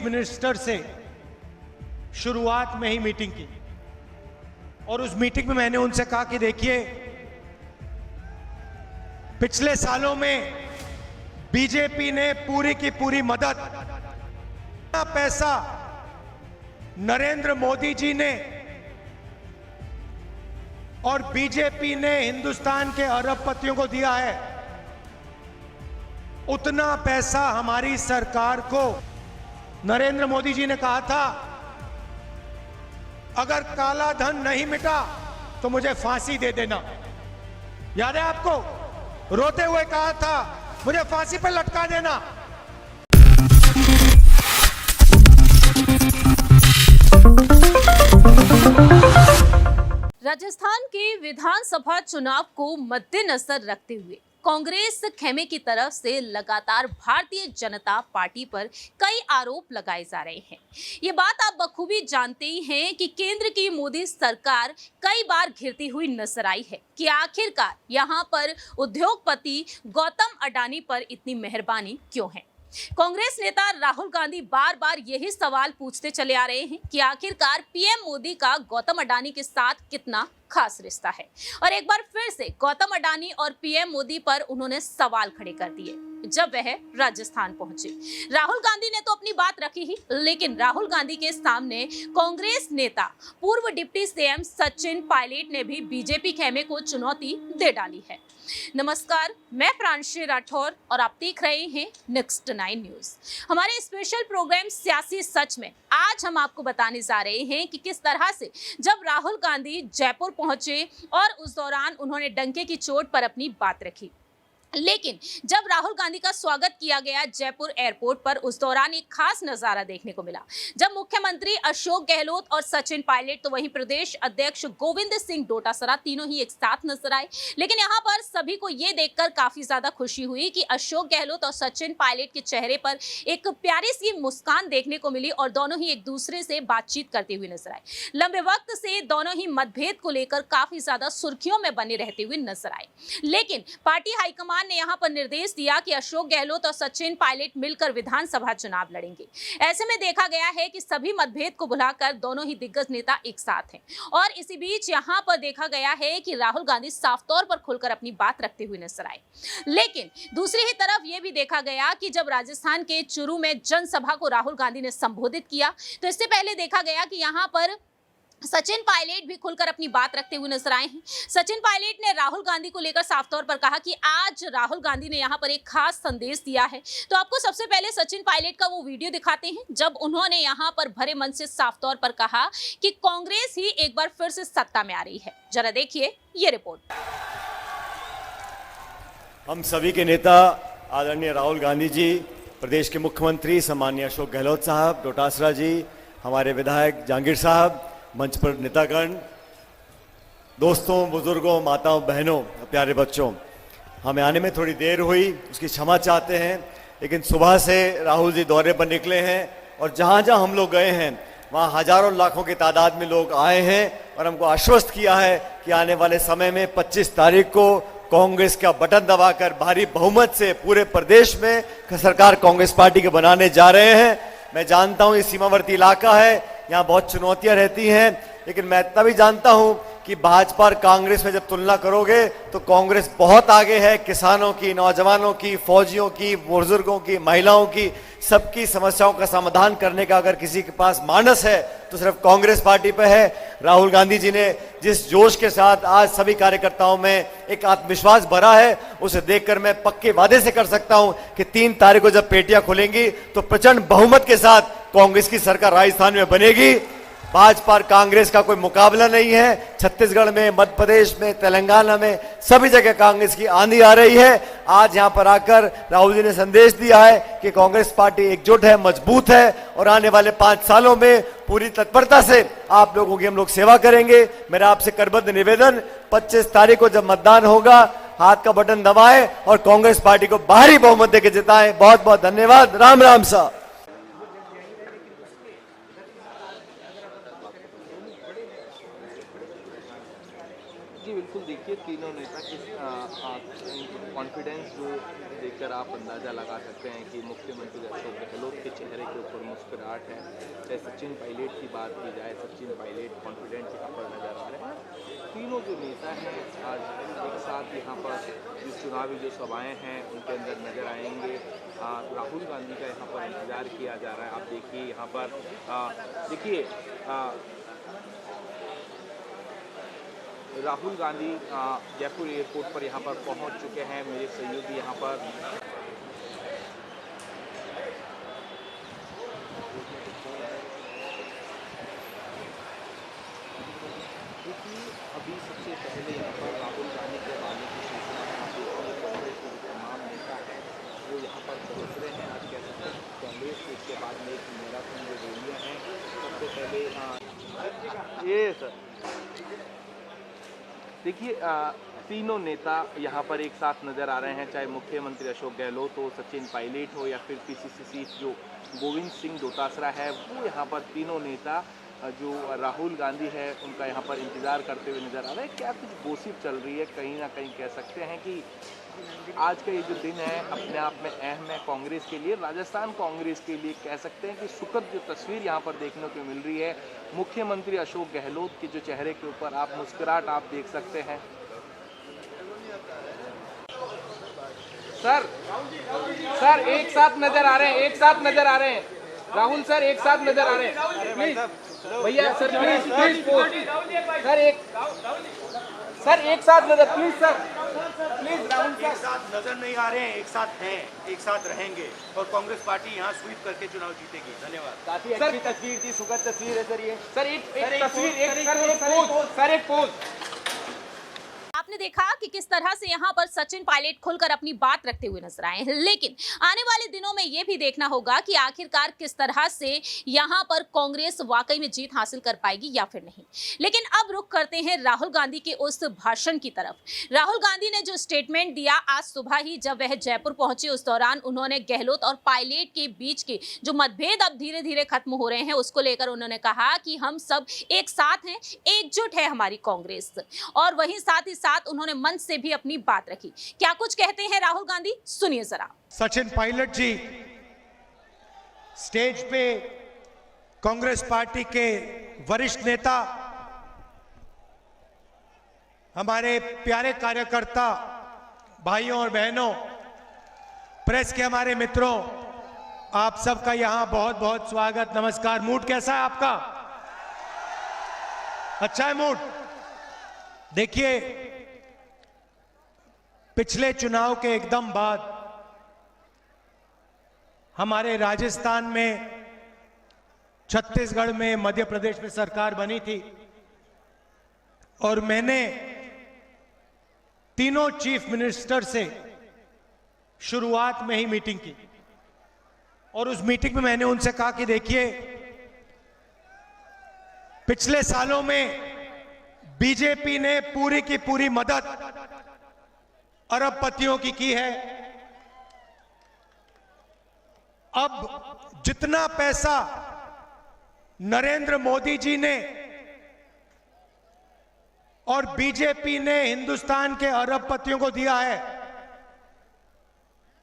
Minister से शुरुआत में ही मीटिंग की और उस मीटिंग में मैंने उनसे कहा कि देखिए, पिछले सालों में बीजेपी ने पूरी की पूरी मदद, पैसा नरेंद्र मोदी जी ने और बीजेपी ने हिंदुस्तान के अरबपतियों को दिया है, उतना पैसा हमारी सरकार को नरेंद्र मोदी जी ने कहा था, अगर काला धन नहीं मिटा तो मुझे फांसी दे देना। याद है आपको? रोते हुए कहा था, मुझे फांसी पर लटका देना। राजस्थान के विधानसभा चुनाव को मद्देनजर रखते हुए कांग्रेस खेमे की तरफ से लगातार भारतीय जनता पार्टी पर कई आरोप लगाए जा रहे हैं। ये बात आप बखूबी जानते ही हैं कि केंद्र की मोदी सरकार कई बार घिरती हुई नजर आई है कि आखिरकार यहां पर उद्योगपति गौतम अडानी पर इतनी मेहरबानी क्यों है। कांग्रेस नेता राहुल गांधी बार बार यही सवाल पूछते चले आ रहे हैं कि आखिरकार पीएम मोदी का गौतम अडानी के साथ कितना खास रिश्ता है, और एक बार फिर से गौतम अडानी और पीएम मोदी पर उन्होंने सवाल खड़े कर दिए जब वह राजस्थान पहुंचे। राहुल गांधी ने तो अपनी बात रखी ही, लेकिन राहुल गांधी के सामने कांग्रेस नेता पूर्व डिप्टी सीएम सचिन पायलट ने भी बीजेपी खेमे को चुनौती दे डाली है। नमस्कार, मैं प्रांशी राठौर और आप देख रहे हैं नेक्स्ट 9 न्यूज। हमारे स्पेशल प्रोग्राम सियासी सच में आज हम आपको बताने जा रहे हैं कि किस तरह से जब राहुल गांधी जयपुर पहुंचे और उस दौरान उन्होंने डंके की चोट पर अपनी बात रखी, लेकिन जब राहुल गांधी का स्वागत किया गया जयपुर एयरपोर्ट पर, उस दौरान एक खास नजारा देखने को मिला जब मुख्यमंत्री अशोक गहलोत और सचिन पायलट तो वहीं प्रदेश अध्यक्ष गोविंद सिंह डोटासरा तीनों ही एक साथ नजर आए। लेकिन यहां पर सभी को यह देखकर काफी ज्यादा खुशी हुई कि अशोक गहलोत और सचिन पायलट के चेहरे पर एक प्यारी सी मुस्कान देखने को मिली और दोनों ही एक दूसरे से बातचीत करते हुए नजर आए। लंबे वक्त से दोनों ही मतभेद को लेकर काफी ज्यादा सुर्खियों में बने रहते हुए नजर आए, लेकिन पार्टी हाईकमान ने यहां पर निर्देश दिया कि अशोक गहलोत और सचिन पायलट मिलकर विधानसभा चुनाव लड़ेंगे। ऐसे में देखा गया है कि सभी मतभेद को भुलाकर दोनों ही दिग्गज नेता एक साथ हैं, और इसी बीच यहां पर देखा गया है कि राहुल गांधी साफ तौर पर खुलकर अपनी बात रखते हुए नजर आए। लेकिन दूसरी ही तरफ यह भी देखा गया कि जब राजस्थान के चुरू में जनसभा को राहुल गांधी ने संबोधित किया, तो इससे पहले देखा गया कि यहां पर सचिन पायलट भी खुलकर अपनी बात रखते हुए नजर आए हैं। सचिन पायलट ने राहुल गांधी को लेकर साफ तौर पर कहा कि आज राहुल गांधी ने यहां पर एक खास संदेश दिया है। तो आपको सबसे पहले सचिन पायलट का वो वीडियो दिखाते हैं जब उन्होंने यहां पर भरे मन से साफ तौर पर कहा कि कांग्रेस ही एक बार फिर से सत्ता में आ रही है। जरा देखिए ये रिपोर्ट। हम सभी के नेता आदरणीय राहुल गांधी जी, प्रदेश के मुख्यमंत्री सम्माननीय अशोक गहलोत साहब, डोटासरा जी, हमारे विधायक जहांगीर साहब, मंच पर नेतागण, दोस्तों, बुजुर्गों, माताओं, बहनों, प्यारे बच्चों, हमें आने में थोड़ी देर हुई, उसकी क्षमा चाहते हैं। लेकिन सुबह से राहुल जी दौरे पर निकले हैं और जहां जहां हम लोग गए हैं वहां हजारों लाखों की तादाद में लोग आए हैं और हमको आश्वस्त किया है कि आने वाले समय में 25 तारीख को कांग्रेस का बटन दबाकर भारी बहुमत से पूरे प्रदेश में सरकार कांग्रेस पार्टी के बनाने जा रहे हैं। मैं जानता हूं ये सीमावर्ती इलाका है, यहाँ बहुत चुनौतियां रहती हैं, लेकिन मैं इतना भी जानता हूं कि भाजपा और कांग्रेस में जब तुलना करोगे तो कांग्रेस बहुत आगे है। किसानों की, नौजवानों की, फौजियों की, बुजुर्गों की, महिलाओं की, सबकी समस्याओं का समाधान करने का अगर किसी के पास मानस है तो सिर्फ कांग्रेस पार्टी पे है। राहुल गांधी जी ने जिस जोश के साथ आज सभी कार्यकर्ताओं में एक आत्मविश्वास भरा है, उसे देखकर मैं पक्के वादे से कर सकता हूं कि 3 तारीख को जब पेटियां खुलेंगी तो प्रचंड बहुमत के साथ कांग्रेस की सरकार राजस्थान में बनेगी। भाजपा और कांग्रेस का कोई मुकाबला नहीं है। छत्तीसगढ़ में, मध्य प्रदेश में, तेलंगाना में सभी जगह कांग्रेस की आंधी आ रही है। आज यहां पर आकर राहुल जी ने संदेश दिया है कि कांग्रेस पार्टी एकजुट है, मजबूत है और आने वाले 5 सालों में पूरी तत्परता से आप लोगों की हम लोग सेवा करेंगे। मेरा आपसे करबद्ध निवेदन, 25 तारीख को जब मतदान होगा हाथ का बटन दबाएं और कांग्रेस पार्टी को भारी बहुमत देकर जिताएं। बहुत बहुत धन्यवाद। राम राम साहब। जी बिल्कुल, देखिए तीनों नेता किस कॉन्फिडेंस जो देखकर आप अंदाज़ा लगा सकते हैं कि मुख्यमंत्री अशोक गहलोत के चेहरे के ऊपर मुस्कुराहट है। चाहे सचिन पायलट की बात की जाए, सचिन पायलट कॉन्फिडेंट यहाँ पर नज़र आ रहे हैं। तीनों जो नेता हैं आज एक साथ यहाँ पर जो चुनावी जो सभाएँ हैं उनके अंदर नज़र आएंगे। राहुल गांधी का यहाँ पर इंतज़ार किया जा रहा है। आप देखिए यहाँ पर देखिए राहुल गांधी जयपुर एयरपोर्ट पर यहाँ पर पहुँच चुके हैं। मेरे सहयोगी यहाँ पर देखिए अभी सबसे पहले यहाँ पर राहुल गांधी के आने की सूचना कांग्रेस के तमाम नेता हैं वो यहाँ पर पहुँच रहे हैं। आज कह सकते हैं कांग्रेस के इसके बाद में एक मैराथन जो रैलियाँ हैं सबसे पहले ये सर देखिए तीनों नेता यहाँ पर एक साथ नज़र आ रहे हैं, चाहे मुख्यमंत्री अशोक गहलोत हो, सचिन पायलट हो या फिर पीसीसी चीफ जो गोविंद सिंह डोटासरा है, वो यहाँ पर तीनों नेता जो राहुल गांधी है उनका यहाँ पर इंतज़ार करते हुए नज़र आ रहे हैं। क्या कुछ गोसिप चल रही है, कहीं ना कहीं कह सकते हैं कि आज का ये जो दिन है अपने आप में अहम है कांग्रेस के लिए, राजस्थान कांग्रेस के लिए। कह सकते हैं कि सुखद जो तस्वीर यहाँ पर देखने को मिल रही है, मुख्यमंत्री अशोक गहलोत के जो चेहरे के ऊपर आप मुस्कुराहट आप देख सकते हैं। सर एक साथ नजर आ रहे हैं, एक साथ नजर आ रहे हैं। राहुल सर एक साथ नजर आ रहे हैं, प्लीज भैया सर प्लीज सर एक साथ नजर प्लीज सर प्लीज। राहुल एक साथ नजर नहीं आ रहे हैं, एक साथ हैं, एक साथ रहेंगे और कांग्रेस पार्टी यहाँ स्वीप करके चुनाव जीतेगी। धन्यवाद। काफी अच्छी तस्वीर थी, सुखद तस्वीर है सर ये। सर एक तस्वीर एक पोज। आपने देखा कि किस तरह से यहाँ पर सचिन पायलट खुलकर अपनी बात रखते हुए नजर आए हैं, लेकिन आने वाले दिनों में यह भी देखना होगा कि आखिरकार किस तरह से यहाँ पर कांग्रेस वाकई में जीत हासिल कर पाएगी या फिर नहीं। लेकिन अब रुख करते हैं राहुल गांधी के उस भाषण की तरफ। राहुल गांधी ने जो स्टेटमेंट दिया आज सुबह ही जब वह जयपुर पहुंचे, उस दौरान उन्होंने गहलोत और पायलट के बीच के जो मतभेद अब धीरे धीरे खत्म हो रहे हैं उसको लेकर उन्होंने कहा कि हम सब एक साथ हैं, एकजुट है हमारी कांग्रेस। और वहीं साथ ही साथ उन्होंने मंच से भी अपनी बात रखी। क्या कुछ कहते हैं राहुल गांधी, सुनिए जरा। सचिन पायलट जी स्टेज पे कांग्रेस पार्टी के वरिष्ठ नेता, हमारे प्यारे कार्यकर्ता भाइयों और बहनों, प्रेस के हमारे मित्रों, आप सबका यहां बहुत बहुत स्वागत, नमस्कार। मूड कैसा है आपका? अच्छा है मूड? देखिए, पिछले चुनाव के एकदम बाद हमारे राजस्थान में, छत्तीसगढ़ में, मध्य प्रदेश में सरकार बनी थी और मैंने तीनों चीफ मिनिस्टर से शुरुआत में ही मीटिंग की और उस मीटिंग में मैंने उनसे कहा कि देखिए, पिछले सालों में बीजेपी ने पूरी की पूरी मदद अरबपतियों की है। अब जितना पैसा नरेंद्र मोदी जी ने और बीजेपी ने हिंदुस्तान के अरबपतियों को दिया है,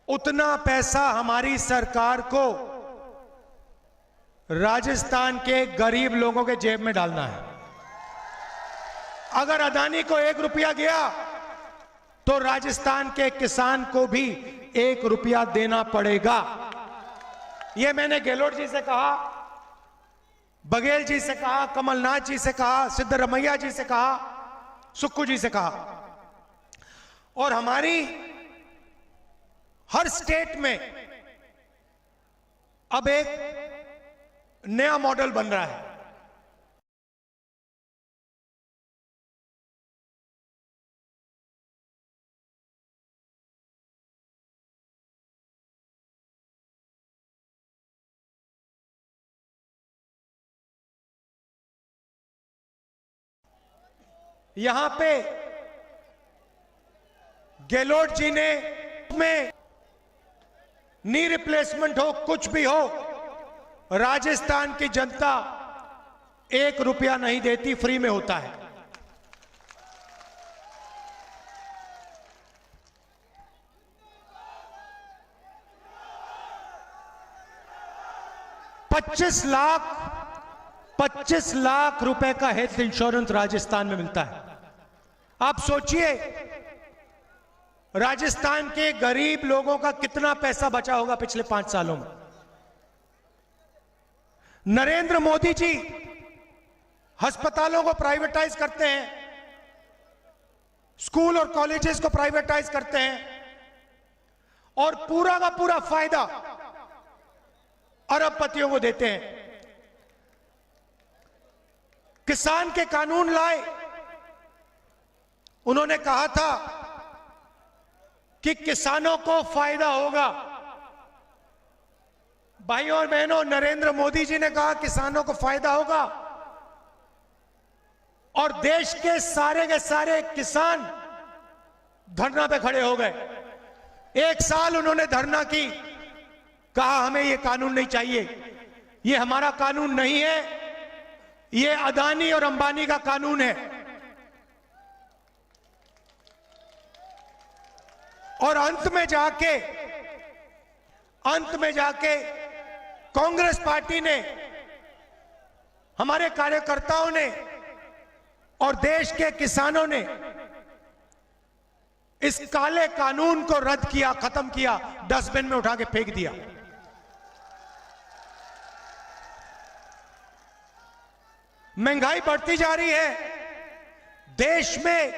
उतना पैसा हमारी सरकार को राजस्थान के गरीब लोगों के जेब में डालना है। अगर अदानी को 1 रुपया गया तो राजस्थान के किसान को भी 1 रुपया देना पड़ेगा। यह मैंने गहलोत जी से कहा, बघेल जी से कहा, कमलनाथ जी से कहा, सिद्धरमैया जी से कहा, सुक्खू जी से कहा। और हमारी हर स्टेट में अब एक नया मॉडल बन रहा है। यहां पे गहलोत जी ने में नी रिप्लेसमेंट हो, कुछ भी हो, राजस्थान की जनता 1 रुपया नहीं देती, फ्री में होता है। 25 लाख रुपए का हेल्थ इंश्योरेंस राजस्थान में मिलता है। आप सोचिए राजस्थान के गरीब लोगों का कितना पैसा बचा होगा पिछले 5 सालों में। नरेंद्र मोदी जी अस्पतालों को प्राइवेटाइज करते हैं, स्कूल और कॉलेजेस को प्राइवेटाइज करते हैं और पूरा का पूरा फायदा अरबपतियों को देते हैं। किसान के कानून लाए, उन्होंने कहा था कि किसानों को फायदा होगा। भाइयों और बहनों, नरेंद्र मोदी जी ने कहा किसानों को फायदा होगा और देश के सारे किसान धरना पे खड़े हो गए। 1 साल उन्होंने धरना की, कहा हमें ये कानून नहीं चाहिए, ये हमारा कानून नहीं है, ये अदानी और अंबानी का कानून है। और अंत में जाके कांग्रेस पार्टी ने, हमारे कार्यकर्ताओं ने और देश के किसानों ने इस काले कानून को रद्द किया, खत्म किया, डस्टबिन में उठा के फेंक दिया। महंगाई बढ़ती जा रही है, देश में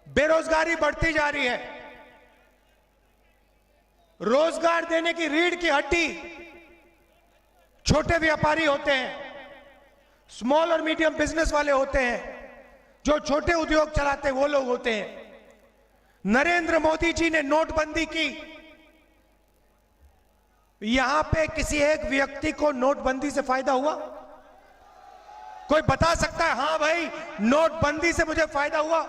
बेरोजगारी बढ़ती जा रही है। रोजगार देने की रीढ़ की हड्डी छोटे व्यापारी होते हैं, स्मॉल और मीडियम बिजनेस वाले होते हैं, जो छोटे उद्योग चलाते हैं वो लोग होते हैं। नरेंद्र मोदी जी ने नोटबंदी की, यहां पे किसी एक व्यक्ति को नोटबंदी से फायदा हुआ? कोई बता सकता है हां भाई नोटबंदी से मुझे फायदा हुआ?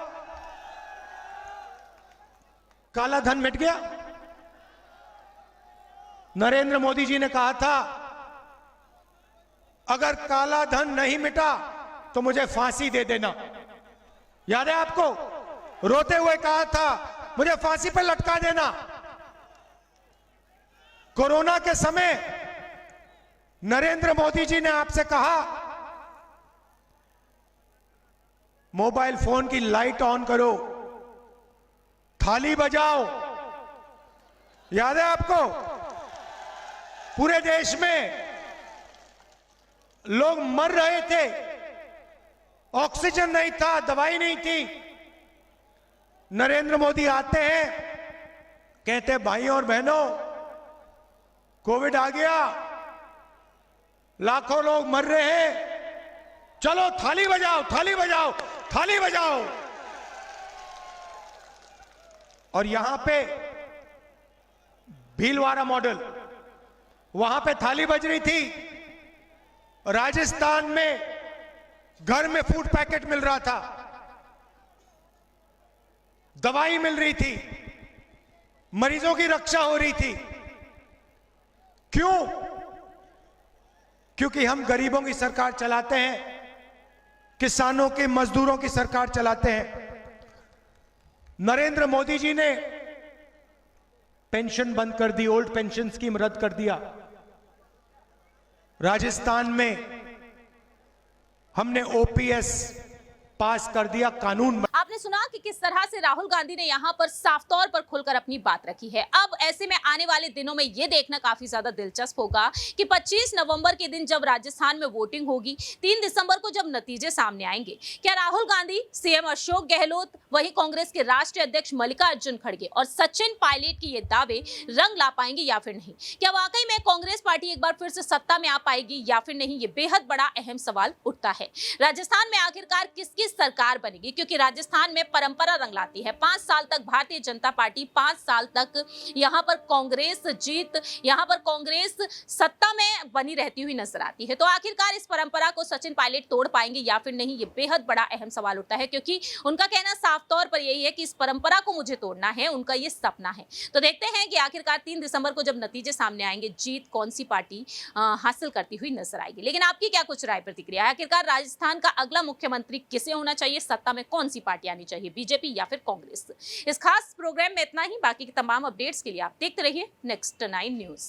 काला धन मिट गया? नरेंद्र मोदी जी ने कहा था अगर काला धन नहीं मिटा तो मुझे फांसी दे देना। याद है आपको? रोते हुए कहा था मुझे फांसी पर लटका देना। कोरोना के समय नरेंद्र मोदी जी ने आपसे कहा मोबाइल फोन की लाइट ऑन करो, थाली बजाओ। याद है आपको? पूरे देश में लोग मर रहे थे, ऑक्सीजन नहीं था, दवाई नहीं थी। नरेंद्र मोदी आते हैं, कहते भाइयों और बहनों कोविड आ गया, लाखों लोग मर रहे हैं, चलो थाली बजाओ, थाली बजाओ, थाली बजाओ। और यहां पे भीलवाड़ा मॉडल, वहां पे थाली बज रही थी। राजस्थान में घर में फूड पैकेट मिल रहा था, दवाई मिल रही थी, मरीजों की रक्षा हो रही थी। क्यों? क्योंकि हम गरीबों की सरकार चलाते हैं, किसानों के, मजदूरों की सरकार चलाते हैं। नरेंद्र मोदी जी ने पेंशन बंद कर दी, ओल्ड पेंशन स्कीम रद्द कर दिया। राजस्थान में हमने ओपीएस पास कर दिया, कानून। आपने सुना कि किस तरह से राहुल गांधी ने यहाँ पर साफ तौर पर खुलकर अपनी बात रखी है। अब ऐसे में आने वाले दिनों में ये देखना काफी ज्यादा दिलचस्प होगा कि 25 नवंबर के दिन जब राजस्थान में वोटिंग होगी, 3 दिसंबर को जब नतीजे सामने आएंगे, क्या राहुल गांधी, सीएम अशोक गहलोत, वहीं कांग्रेस के राष्ट्रीय अध्यक्ष मल्लिकार्जुन खड़गे और सचिन पायलट की ये दावे रंग ला पाएंगे या फिर नहीं? क्या वाकई में कांग्रेस पार्टी एक बार फिर से सत्ता में आ पाएगी या फिर नहीं? ये बेहद बड़ा अहम सवाल उठता है। राजस्थान में आखिरकार किसकी सरकार बनेगी? क्योंकि राजस्थान में परंपरा रंग लाती है। 5 साल तक भारतीय जनता पार्टी, 5 साल तक यहां पर कांग्रेस जीत, यहां पर कांग्रेस सत्ता में बनी रहती हुई नजर आती है। तो आखिरकार इस परंपरा को सचिन पायलट तोड़ पाएंगे या फिर नहीं? ये बेहद बड़ा अहम सवाल उठता है, क्योंकि उनका कहना साफ तौर पर यही है कि इस परंपरा को मुझे तोड़ना है, उनका ये सपना है। तो देखते हैं कि आखिरकार 3 दिसंबर को जब नतीजे सामने आएंगे, जीत कौन सी पार्टी हासिल करती हुई नजर आएगी। लेकिन आपकी क्या कुछ राय, प्रतिक्रिया है? आखिरकार राजस्थान का अगला मुख्यमंत्री किसे होना चाहिए? सत्ता में कौन सी पार्टी आनी चाहिए, बीजेपी या फिर कांग्रेस? इस खास प्रोग्राम में इतना ही। बाकी के तमाम अपडेट्स के लिए आप देखते रहिए नेक्स्ट 9 न्यूज।